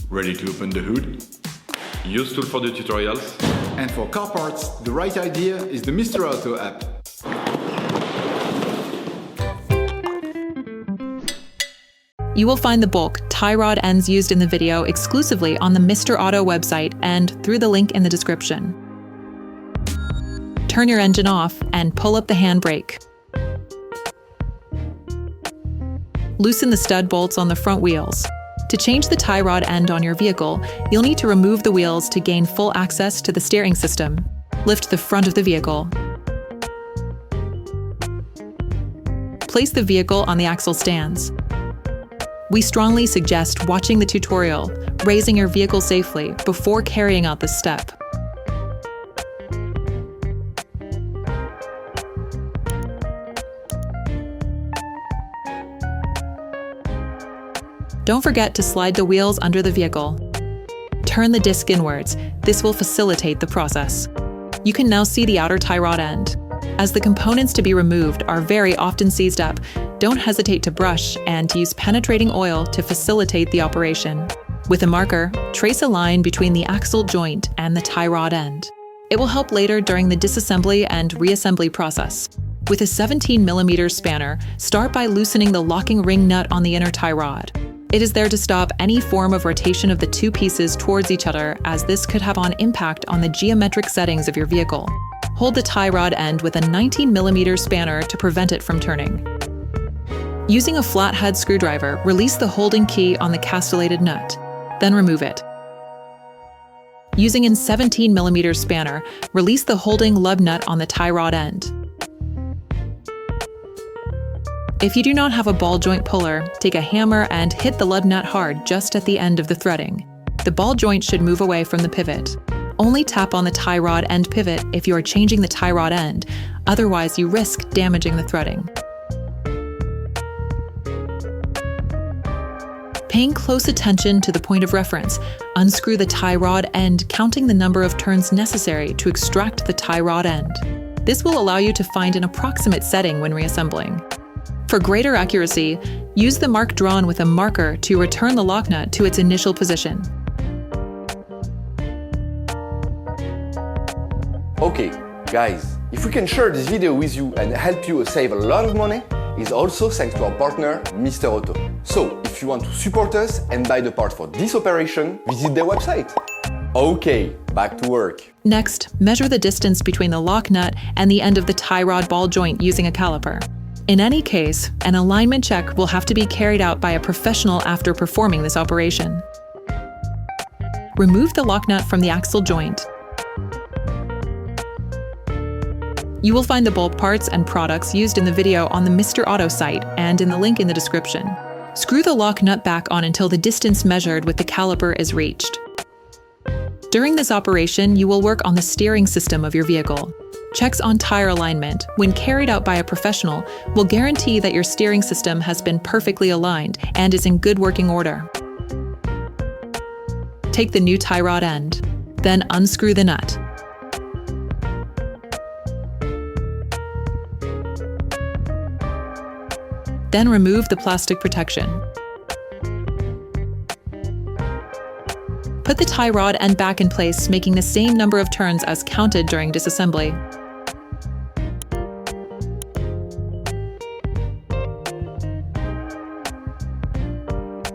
Ready to open the hood? Usetool for the tutorials. And for car parts, the right idea is the Mr. Auto app. You will find the bulk tie rod ends used in the video exclusively on the Mr. Auto website and through the link in the description. Turn your engine off and pull up the handbrake. Loosen the stud bolts on the front wheels. To change the tie rod end on your vehicle, you'll need to remove the wheels to gain full access to the steering system. Lift the front of the vehicle. Place the vehicle on the axle stands. We strongly suggest watching the tutorial, raising your vehicle safely before carrying out this step. Don't forget to slide the wheels under the vehicle. Turn the disc inwards. This will facilitate the process. You can now see the outer tie rod end. As the components to be removed are very often seized up, don't hesitate to brush and use penetrating oil to facilitate the operation. With a marker, trace a line between the axle joint and the tie rod end. It will help later during the disassembly and reassembly process. With a 17mm spanner, start by loosening the locking ring nut on the inner tie rod. It is there to stop any form of rotation of the two pieces towards each other, as this could have an impact on the geometric settings of your vehicle. Hold the tie rod end with a 19mm spanner to prevent it from turning. Using a flathead screwdriver, release the holding key on the castellated nut, then remove it. Using a 17mm spanner, release the holding lub nut on the tie rod end. If you do not have a ball joint puller, take a hammer and hit the lub nut hard just at the end of the threading. The ball joint should move away from the pivot. Only tap on the tie rod end pivot if you are changing the tie rod end, otherwise you risk damaging the threading. Paying close attention to the point of reference, unscrew the tie rod end, counting the number of turns necessary to extract the tie rod end. This will allow you to find an approximate setting when reassembling. For greater accuracy, use the mark drawn with a marker to return the lock nut to its initial position. Okay, guys, if we can share this video with you and help you save a lot of money, it's also thanks to our partner, Mr. Auto. So, if you want to support us and buy the part for this operation, visit their website. Okay, back to work. Next, measure the distance between the lock nut and the end of the tie rod ball joint using a caliper. In any case, an alignment check will have to be carried out by a professional after performing this operation. Remove the lock nut from the axle joint. You will find the bulk parts and products used in the video on the Mr. Auto site and in the link in the description. Screw the lock nut back on until the distance measured with the caliper is reached. During this operation, you will work on the steering system of your vehicle. Checks on tire alignment, when carried out by a professional, will guarantee that your steering system has been perfectly aligned and is in good working order. Take the new tie rod end, then unscrew the nut. Then remove the plastic protection. Put the tie rod end back in place, making the same number of turns as counted during disassembly.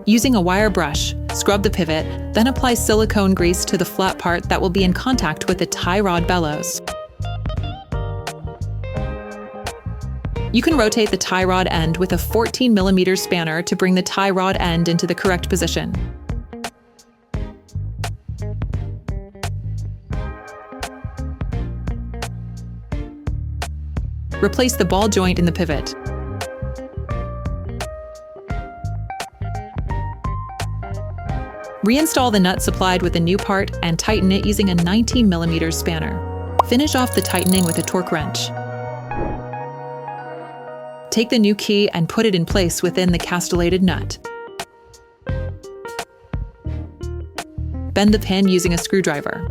Using a wire brush, scrub the pivot, then apply silicone grease to the flat part that will be in contact with the tie rod bellows. You can rotate the tie rod end with a 14mm spanner to bring the tie rod end into the correct position. Replace the ball joint in the pivot. Reinstall the nut supplied with the new part and tighten it using a 19mm spanner. Finish off the tightening with a torque wrench. Take the new key and put it in place within the castellated nut. Bend the pin using a screwdriver.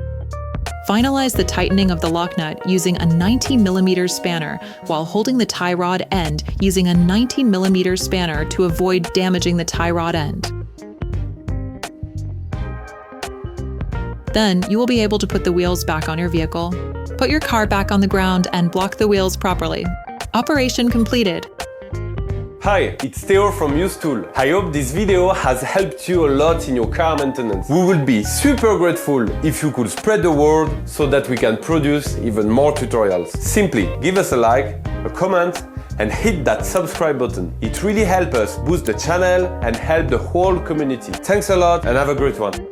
Finalize the tightening of the lock nut using a 19mm spanner while holding the tie rod end using a 19mm spanner to avoid damaging the tie rod end. Then you will be able to put the wheels back on your vehicle, put your car back on the ground, and block the wheels properly. Operation completed. Hi, it's Theo from Usetool. I hope this video has helped you a lot in your car maintenance. We will be super grateful if you could spread the word so that we can produce even more tutorials. Simply give us a like, a comment, and hit that subscribe button. It really helps us boost the channel and help the whole community. Thanks a lot and have a great one.